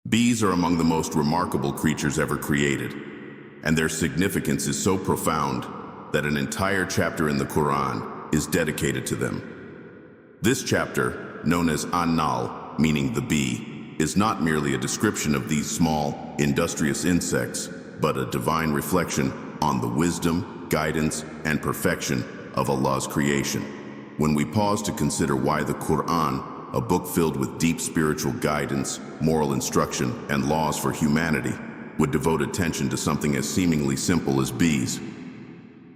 Bees are among the most remarkable creatures ever created, and their significance is so profound that an entire chapter in the Qur'an is dedicated to them. This chapter, known as An-Nahl, meaning the bee, is not merely a description of these small, industrious insects, but a divine reflection on the wisdom, guidance, and perfection of Allah's creation. When we pause to consider why the Qur'an, a book filled with deep spiritual guidance, moral instruction, and laws for humanity, would devote attention to something as seemingly simple as bees,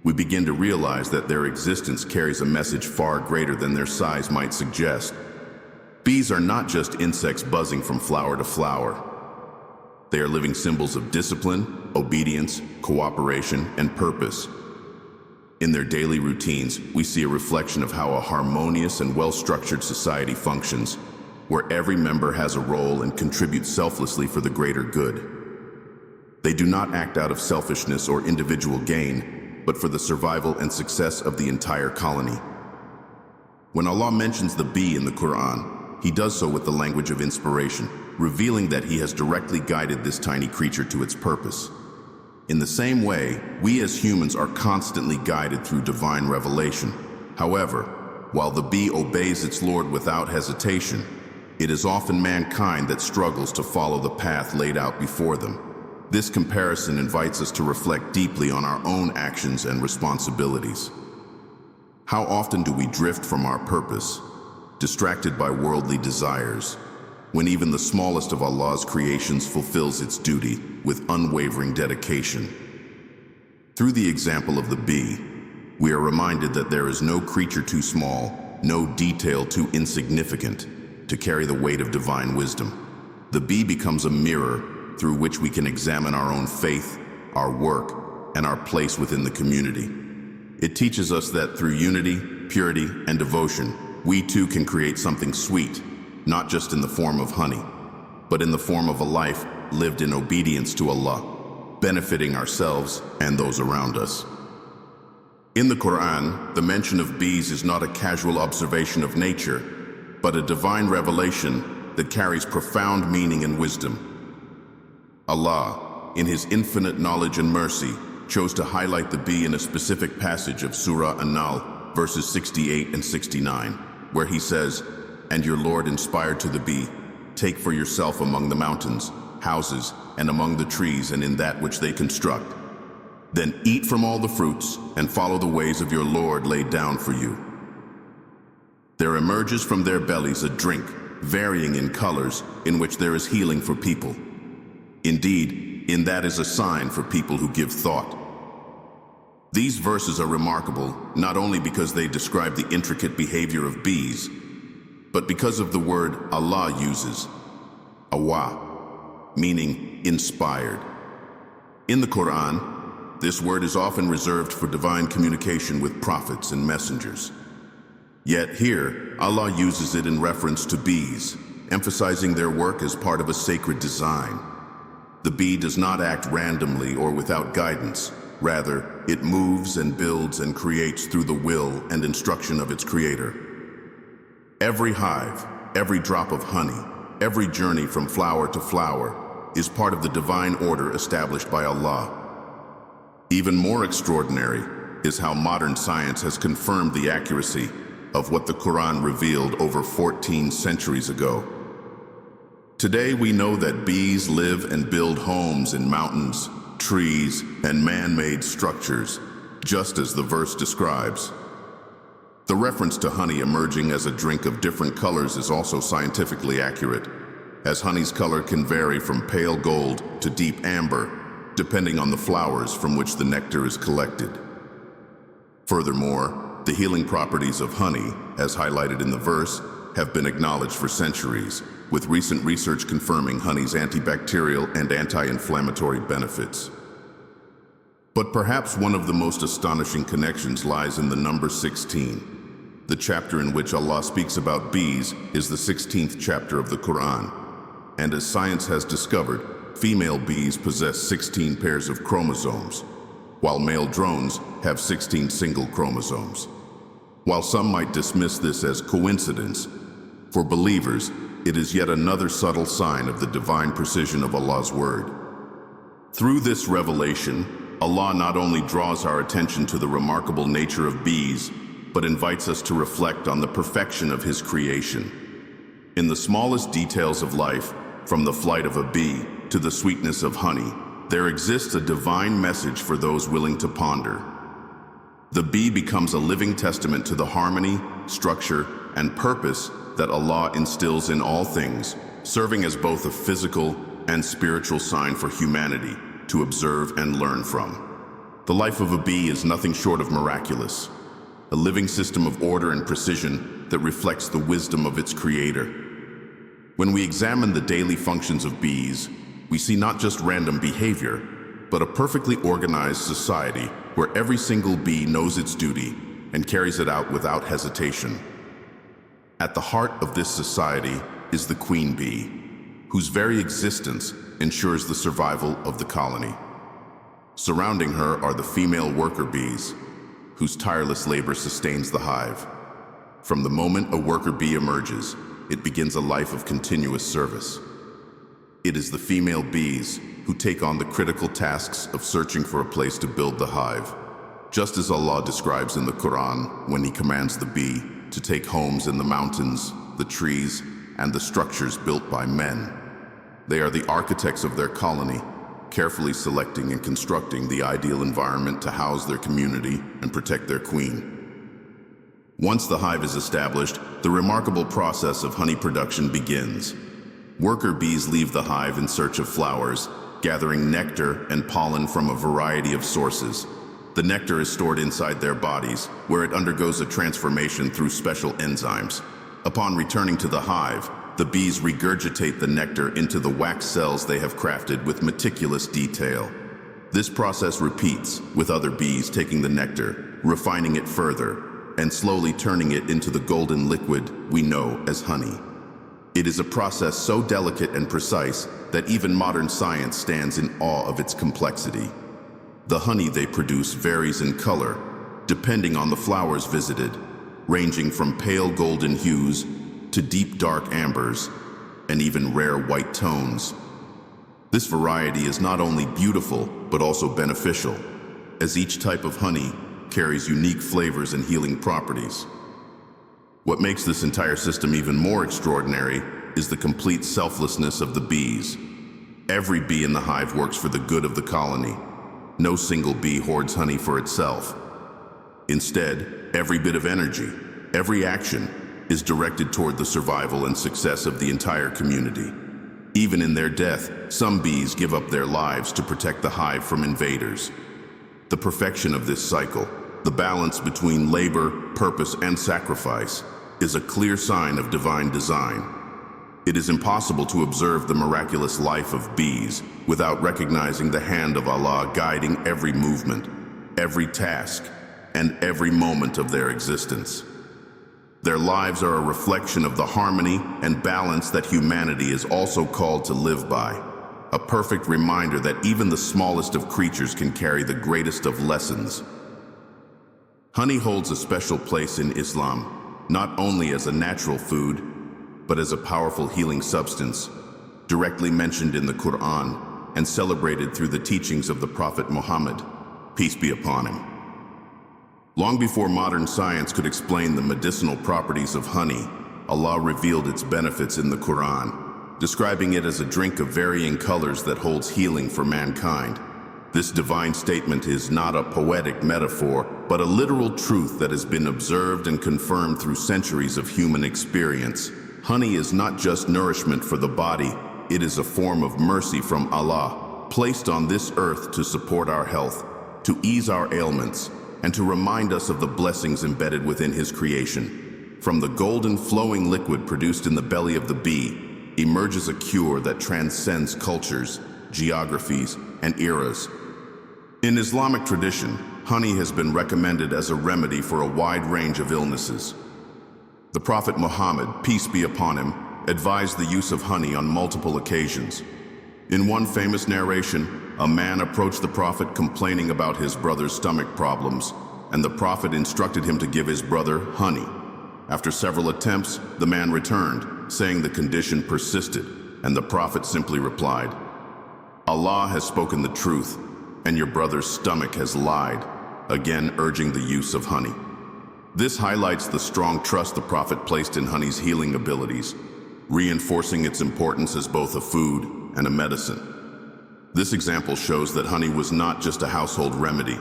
we begin to realize that their existence carries a message far greater than their size might suggest. Bees are not just insects buzzing from flower to flower. They are living symbols of discipline, obedience, cooperation, and purpose. In their daily routines, we see a reflection of how a harmonious and well-structured society functions, where every member has a role and contributes selflessly for the greater good. They do not act out of selfishness or individual gain, but for the survival and success of the entire colony. When Allah mentions the bee in the Qur'an, He does so with the language of inspiration, revealing that He has directly guided this tiny creature to its purpose. In the same way, we as humans are constantly guided through divine revelation. However, while the bee obeys its Lord without hesitation, it is often mankind that struggles to follow the path laid out before them. This comparison invites us to reflect deeply on our own actions and responsibilities. How often do we drift from our purpose, distracted by worldly desires, when even the smallest of Allah's creations fulfills its duty with unwavering dedication? Through the example of the bee, we are reminded that there is no creature too small, no detail too insignificant to carry the weight of divine wisdom. The bee becomes a mirror through which we can examine our own faith, our work, and our place within the community. It teaches us that through unity, purity, and devotion, we too can create something sweet, not just in the form of honey, but in the form of a life lived in obedience to Allah, benefiting ourselves and those around us. In the Qur'an, the mention of bees is not a casual observation of nature, but a divine revelation that carries profound meaning and wisdom. Allah, in His infinite knowledge and mercy, chose to highlight the bee in a specific passage of Surah An-Nahl, verses 68 and 69, where He says, "And your Lord inspired to the bee, take for yourself among the mountains, houses, and among the trees and in that which they construct. Then eat from all the fruits and follow the ways of your Lord laid down for you. There emerges from their bellies a drink, varying in colors, in which there is healing for people. Indeed, in that is a sign for people who give thought." These verses are remarkable not only because they describe the intricate behavior of bees, but because of the word Allah uses, awa, meaning inspired. In the Qur'an, this word is often reserved for divine communication with prophets and messengers. Yet here, Allah uses it in reference to bees, emphasizing their work as part of a sacred design. The bee does not act randomly or without guidance. Rather, it moves and builds and creates through the will and instruction of its creator. Every hive, every drop of honey, every journey from flower to flower is part of the divine order established by Allah. Even more extraordinary is how modern science has confirmed the accuracy of what the Qur'an revealed over 14 centuries ago. Today we know that bees live and build homes in mountains, trees, and man-made structures, just as the verse describes. The reference to honey emerging as a drink of different colors is also scientifically accurate, as honey's color can vary from pale gold to deep amber, depending on the flowers from which the nectar is collected. Furthermore, the healing properties of honey, as highlighted in the verse, have been acknowledged for centuries, with recent research confirming honey's antibacterial and anti-inflammatory benefits. But perhaps one of the most astonishing connections lies in the number 16. The chapter in which Allah speaks about bees is the 16th chapter of the Qur'an. And as science has discovered, female bees possess 16 pairs of chromosomes, while male drones have 16 single chromosomes. While some might dismiss this as coincidence, for believers, it is yet another subtle sign of the divine precision of Allah's word. Through this revelation, Allah not only draws our attention to the remarkable nature of bees, but invites us to reflect on the perfection of His creation. In the smallest details of life, from the flight of a bee to the sweetness of honey, there exists a divine message for those willing to ponder. The bee becomes a living testament to the harmony, structure, and purpose that Allah instills in all things, serving as both a physical and spiritual sign for humanity to observe and learn from. The life of a bee is nothing short of miraculous, a living system of order and precision that reflects the wisdom of its creator. When we examine the daily functions of bees, we see not just random behavior, but a perfectly organized society where every single bee knows its duty and carries it out without hesitation. At the heart of this society is the queen bee, whose very existence ensures the survival of the colony. Surrounding her are the female worker bees, whose tireless labor sustains the hive. From the moment a worker bee emerges, it begins a life of continuous service. It is the female bees who take on the critical tasks of searching for a place to build the hive, just as Allah describes in the Qur'an when He commands the bee to take homes in the mountains, the trees, and the structures built by men. They are the architects of their colony, carefully selecting and constructing the ideal environment to house their community and protect their queen. Once the hive is established, the remarkable process of honey production begins. Worker bees leave the hive in search of flowers, gathering nectar and pollen from a variety of sources. The nectar is stored inside their bodies, where it undergoes a transformation through special enzymes. Upon returning to the hive, the bees regurgitate the nectar into the wax cells they have crafted with meticulous detail. This process repeats, with other bees taking the nectar, refining it further, and slowly turning it into the golden liquid we know as honey. It is a process so delicate and precise that even modern science stands in awe of its complexity. The honey they produce varies in color, depending on the flowers visited, ranging from pale golden hues to deep dark ambers, and even rare white tones. This variety is not only beautiful, but also beneficial, as each type of honey carries unique flavors and healing properties. What makes this entire system even more extraordinary is the complete selflessness of the bees. Every bee in the hive works for the good of the colony. No single bee hoards honey for itself. Instead, every bit of energy, every action, is directed toward the survival and success of the entire community. Even in their death, some bees give up their lives to protect the hive from invaders. The perfection of this cycle, the balance between labor, purpose, and sacrifice, is a clear sign of divine design. It is impossible to observe the miraculous life of bees without recognizing the hand of Allah guiding every movement, every task, and every moment of their existence. Their lives are a reflection of the harmony and balance that humanity is also called to live by, a perfect reminder that even the smallest of creatures can carry the greatest of lessons. Honey holds a special place in Islam, not only as a natural food, but as a powerful healing substance, directly mentioned in the Qur'an and celebrated through the teachings of the Prophet Muhammad, peace be upon him. Long before modern science could explain the medicinal properties of honey, Allah revealed its benefits in the Qur'an, describing it as a drink of varying colors that holds healing for mankind. This divine statement is not a poetic metaphor, but a literal truth that has been observed and confirmed through centuries of human experience. Honey is not just nourishment for the body, it is a form of mercy from Allah, placed on this earth to support our health, to ease our ailments, and to remind us of the blessings embedded within His creation. From the golden flowing liquid produced in the belly of the bee emerges a cure that transcends cultures, geographies, and eras. In Islamic tradition, honey has been recommended as a remedy for a wide range of illnesses. The Prophet Muhammad, peace be upon him, advised the use of honey on multiple occasions. In one famous narration, a man approached the Prophet complaining about his brother's stomach problems, and the Prophet instructed him to give his brother honey. After several attempts, the man returned, saying the condition persisted, and the Prophet simply replied, "Allah has spoken the truth, and your brother's stomach has lied," again urging the use of honey. This highlights the strong trust the Prophet placed in honey's healing abilities, reinforcing its importance as both a food and a medicine. This example shows that honey was not just a household remedy,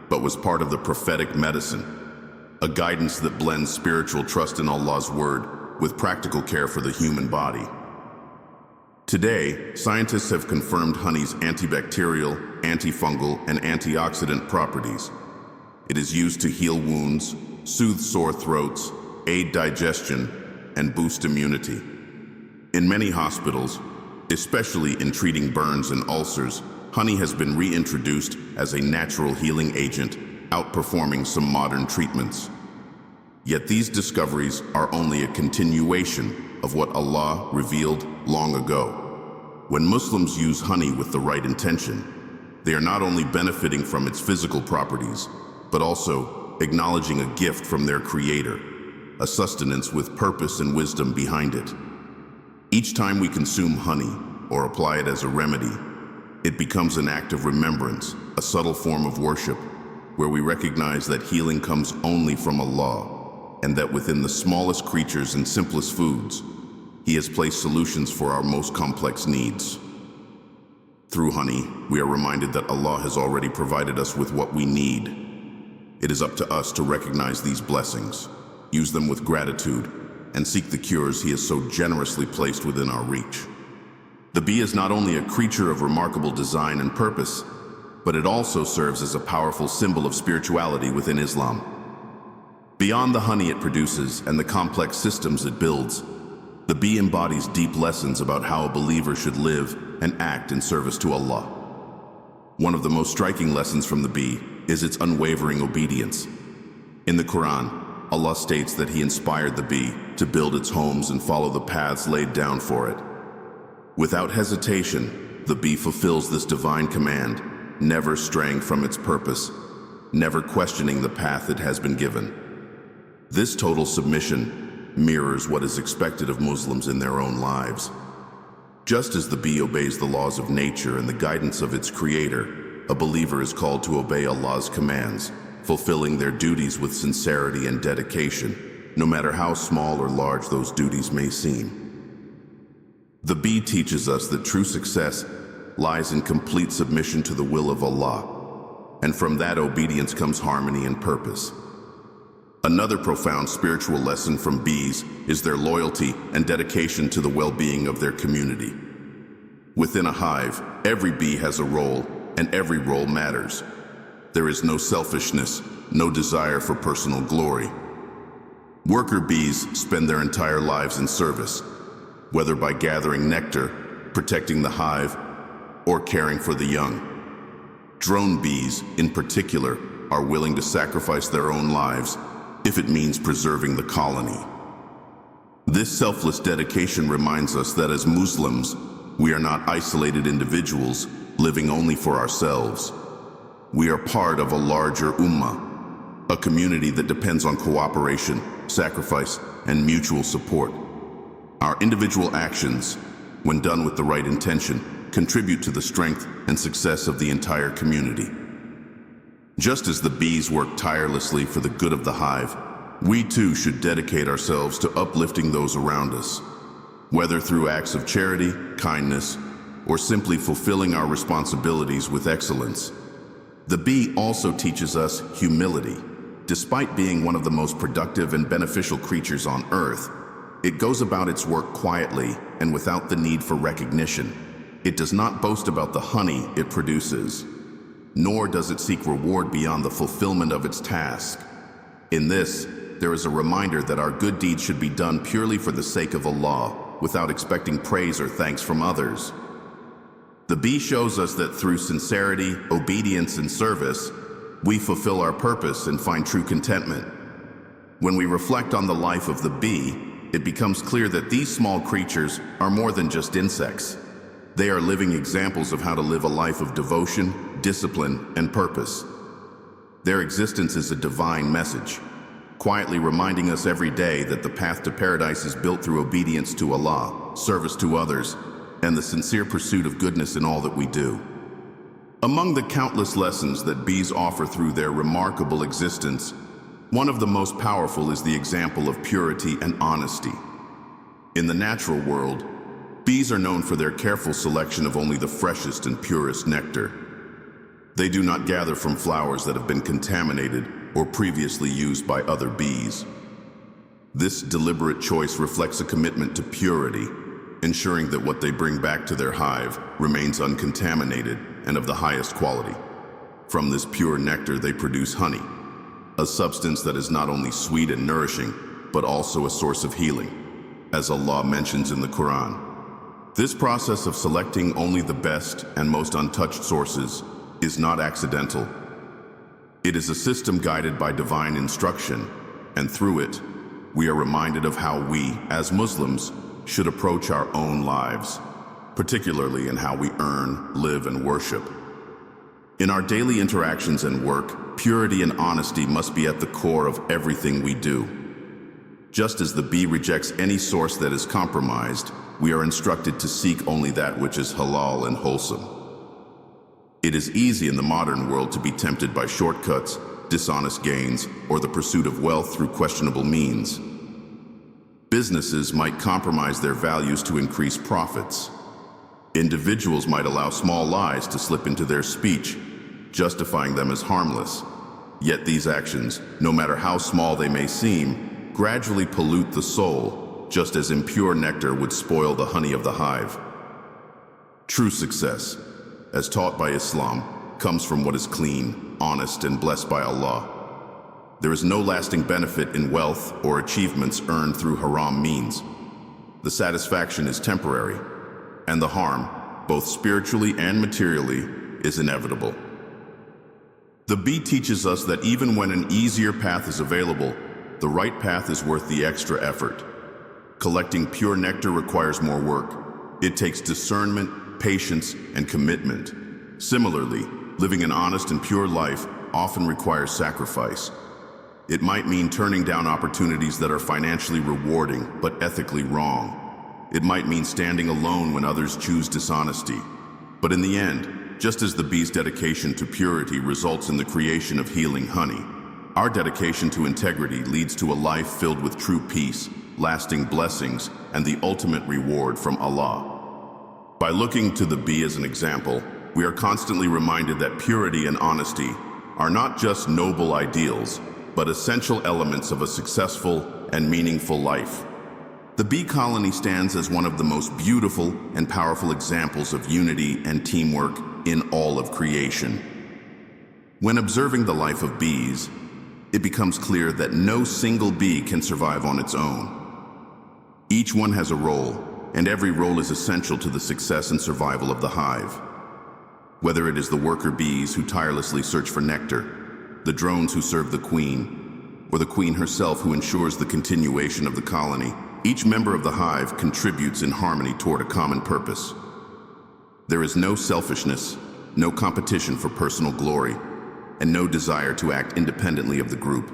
but was part of the prophetic medicine, a guidance that blends spiritual trust in Allah's word with practical care for the human body. Today, scientists have confirmed honey's antibacterial, antifungal, and antioxidant properties. It is used to heal wounds, soothe sore throats, aid digestion, and boost immunity. In many hospitals, especially in treating burns and ulcers, honey has been reintroduced as a natural healing agent, outperforming some modern treatments. Yet these discoveries are only a continuation of what Allah revealed long ago. When Muslims use honey with the right intention, they are not only benefiting from its physical properties, but also acknowledging a gift from their Creator, a sustenance with purpose and wisdom behind it. Each time we consume honey or apply it as a remedy, it becomes an act of remembrance, a subtle form of worship, where we recognize that healing comes only from Allah, and that within the smallest creatures and simplest foods, He has placed solutions for our most complex needs. Through honey, we are reminded that Allah has already provided us with what we need. It is up to us to recognize these blessings, use them with gratitude, and seek the cures He has so generously placed within our reach. The bee is not only a creature of remarkable design and purpose, but it also serves as a powerful symbol of spirituality within Islam. Beyond the honey it produces and the complex systems it builds, the bee embodies deep lessons about how a believer should live and act in service to Allah. One of the most striking lessons from the bee is its unwavering obedience. In the Qur'an, Allah states that He inspired the bee to build its homes and follow the paths laid down for it. Without hesitation, the bee fulfills this divine command, never straying from its purpose, never questioning the path it has been given. This total submission mirrors what is expected of Muslims in their own lives. Just as the bee obeys the laws of nature and the guidance of its Creator, a believer is called to obey Allah's commands, fulfilling their duties with sincerity and dedication, no matter how small or large those duties may seem. The bee teaches us that true success lies in complete submission to the will of Allah, and from that obedience comes harmony and purpose. Another profound spiritual lesson from bees is their loyalty and dedication to the well-being of their community. Within a hive, every bee has a role, and every role matters. There is no selfishness, no desire for personal glory. Worker bees spend their entire lives in service, whether by gathering nectar, protecting the hive, or caring for the young. Drone bees, in particular, are willing to sacrifice their own lives if it means preserving the colony. This selfless dedication reminds us that as Muslims, we are not isolated individuals living only for ourselves. We are part of a larger ummah, a community that depends on cooperation, sacrifice, and mutual support. Our individual actions, when done with the right intention, contribute to the strength and success of the entire community. Just as the bees work tirelessly for the good of the hive, we too should dedicate ourselves to uplifting those around us, whether through acts of charity, kindness, or simply fulfilling our responsibilities with excellence. The bee also teaches us humility. Despite being one of the most productive and beneficial creatures on Earth, it goes about its work quietly and without the need for recognition. It does not boast about the honey it produces, nor does it seek reward beyond the fulfillment of its task. In this, there is a reminder that our good deeds should be done purely for the sake of Allah, without expecting praise or thanks from others. The bee shows us that through sincerity, obedience, and service, we fulfill our purpose and find true contentment. When we reflect on the life of the bee, it becomes clear that these small creatures are more than just insects. They are living examples of how to live a life of devotion, discipline, and purpose. Their existence is a divine message, quietly reminding us every day that the path to paradise is built through obedience to Allah, service to others, and the sincere pursuit of goodness in all that we do. Among the countless lessons that bees offer through their remarkable existence, one of the most powerful is the example of purity and honesty. In the natural world, bees are known for their careful selection of only the freshest and purest nectar. They do not gather from flowers that have been contaminated or previously used by other bees. This deliberate choice reflects a commitment to purity, ensuring that what they bring back to their hive remains uncontaminated and of the highest quality. From this pure nectar they produce honey, a substance that is not only sweet and nourishing, but also a source of healing, as Allah mentions in the Qur'an. This process of selecting only the best and most untouched sources is not accidental. It is a system guided by divine instruction, and through it, we are reminded of how we, as Muslims, should approach our own lives, particularly in how we earn, live, and worship. In our daily interactions and work, purity and honesty must be at the core of everything we do. Just as the bee rejects any source that is compromised, we are instructed to seek only that which is halal and wholesome. It is easy in the modern world to be tempted by shortcuts, dishonest gains, or the pursuit of wealth through questionable means. Businesses might compromise their values to increase profits. Individuals might allow small lies to slip into their speech, justifying them as harmless. Yet these actions, no matter how small they may seem, gradually pollute the soul, just as impure nectar would spoil the honey of the hive. True success, as taught by Islam, comes from what is clean, honest, and blessed by Allah. There is no lasting benefit in wealth or achievements earned through haram means. The satisfaction is temporary, and the harm, both spiritually and materially, is inevitable. The bee teaches us that even when an easier path is available, the right path is worth the extra effort. Collecting pure nectar requires more work. It takes discernment, patience, and commitment. Similarly, living an honest and pure life often requires sacrifice. It might mean turning down opportunities that are financially rewarding but ethically wrong. It might mean standing alone when others choose dishonesty. But in the end, just as the bee's dedication to purity results in the creation of healing honey, our dedication to integrity leads to a life filled with true peace, lasting blessings, and the ultimate reward from Allah. By looking to the bee as an example, we are constantly reminded that purity and honesty are not just noble ideals, but essential elements of a successful and meaningful life. The bee colony stands as one of the most beautiful and powerful examples of unity and teamwork in all of creation. When observing the life of bees, it becomes clear that no single bee can survive on its own. Each one has a role, and every role is essential to the success and survival of the hive. Whether it is the worker bees who tirelessly search for nectar, the drones who serve the queen, or the queen herself who ensures the continuation of the colony, each member of the hive contributes in harmony toward a common purpose. There is no selfishness, no competition for personal glory, and no desire to act independently of the group.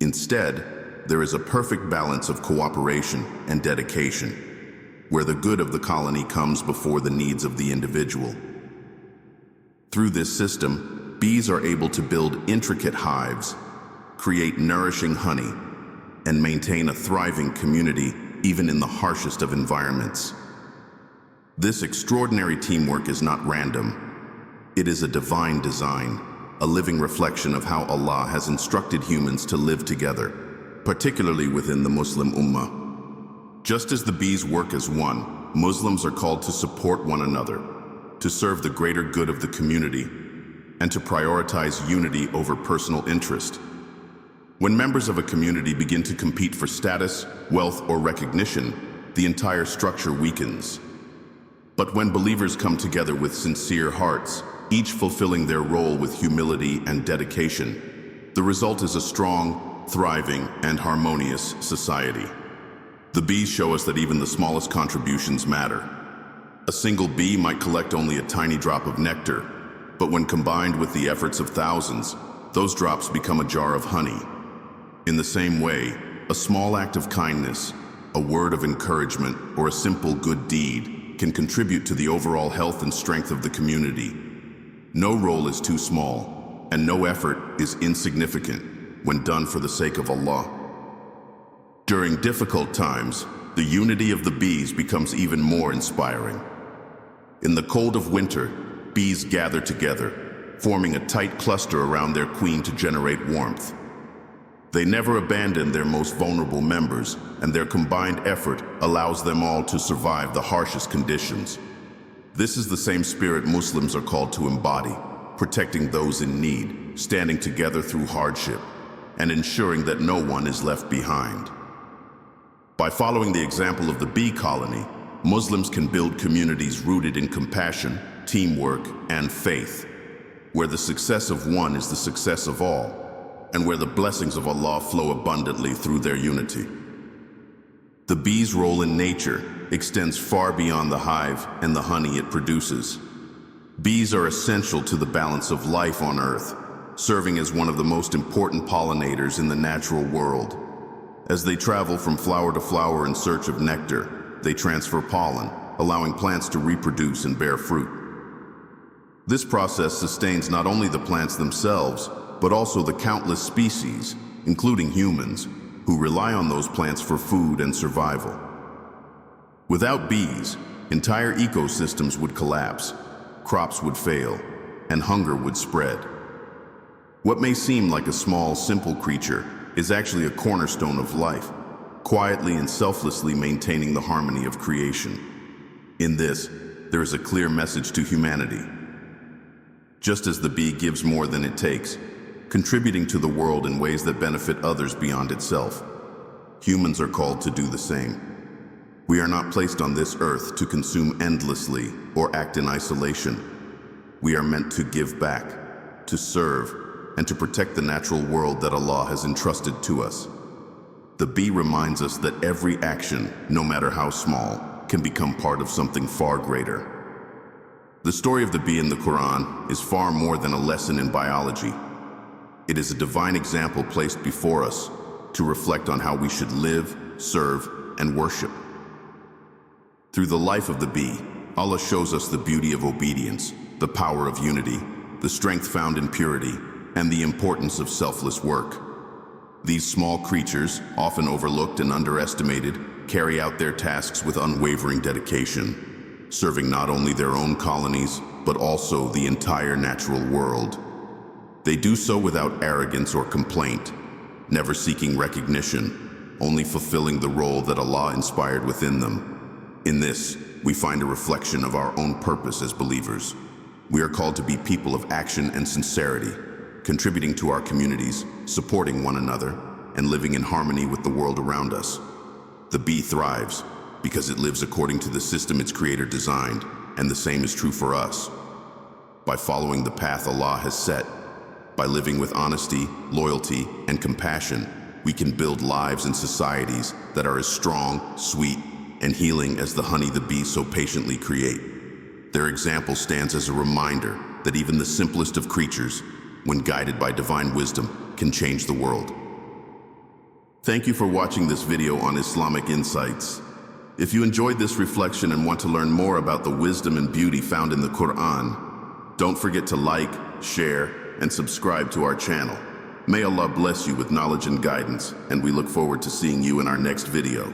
Instead, there is a perfect balance of cooperation and dedication, where the good of the colony comes before the needs of the individual. Through this system, bees are able to build intricate hives, create nourishing honey, and maintain a thriving community even in the harshest of environments. This extraordinary teamwork is not random. It is a divine design, a living reflection of how Allah has instructed humans to live together, particularly within the Muslim Ummah. Just as the bees work as one, Muslims are called to support one another, to serve the greater good of the community, and to prioritize unity over personal interest. When members of a community begin to compete for status, wealth, or recognition, the entire structure weakens. But when believers come together with sincere hearts, each fulfilling their role with humility and dedication, the result is a strong, thriving, and harmonious society. The bees show us that even the smallest contributions matter. A single bee might collect only a tiny drop of nectar, but when combined with the efforts of thousands, those drops become a jar of honey. In the same way, a small act of kindness, a word of encouragement, or a simple good deed can contribute to the overall health and strength of the community. No role is too small, and no effort is insignificant when done for the sake of Allah. During difficult times, the unity of the bees becomes even more inspiring. In the cold of winter, bees gather together, forming a tight cluster around their queen to generate warmth. They never abandon their most vulnerable members, and their combined effort allows them all to survive the harshest conditions. This is the same spirit Muslims are called to embody, protecting those in need, standing together through hardship, and ensuring that no one is left behind. By following the example of the bee colony, Muslims can build communities rooted in compassion, teamwork, and faith, where the success of one is the success of all, and where the blessings of Allah flow abundantly through their unity. The bee's role in nature extends far beyond the hive and the honey it produces. Bees are essential to the balance of life on Earth, serving as one of the most important pollinators in the natural world. As they travel from flower to flower in search of nectar, they transfer pollen, allowing plants to reproduce and bear fruit. This process sustains not only the plants themselves, but also the countless species, including humans, who rely on those plants for food and survival. Without bees, entire ecosystems would collapse, crops would fail, and hunger would spread. What may seem like a small, simple creature is actually a cornerstone of life, quietly and selflessly maintaining the harmony of creation. In this, there is a clear message to humanity. Just as the bee gives more than it takes, contributing to the world in ways that benefit others beyond itself, humans are called to do the same. We are not placed on this earth to consume endlessly or act in isolation. We are meant to give back, to serve, and to protect the natural world that Allah has entrusted to us. The bee reminds us that every action, no matter how small, can become part of something far greater. The story of the bee in the Qur'an is far more than a lesson in biology. It is a divine example placed before us to reflect on how we should live, serve, and worship. Through the life of the bee, Allah shows us the beauty of obedience, the power of unity, the strength found in purity, and the importance of selfless work. These small creatures, often overlooked and underestimated, carry out their tasks with unwavering dedication, serving not only their own colonies, but also the entire natural world. They do so without arrogance or complaint, never seeking recognition, only fulfilling the role that Allah inspired within them. In this, we find a reflection of our own purpose as believers. We are called to be people of action and sincerity, contributing to our communities, supporting one another, and living in harmony with the world around us. The bee thrives because it lives according to the system its creator designed, and the same is true for us. By following the path Allah has set, by living with honesty, loyalty, and compassion, we can build lives and societies that are as strong, sweet, and healing as the honey the bees so patiently create. Their example stands as a reminder that even the simplest of creatures, when guided by divine wisdom, can change the world. Thank you for watching this video on Islamic Insights. If you enjoyed this reflection and want to learn more about the wisdom and beauty found in the Qur'an, don't forget to like, share, and subscribe to our channel. May Allah bless you with knowledge and guidance, and we look forward to seeing you in our next video.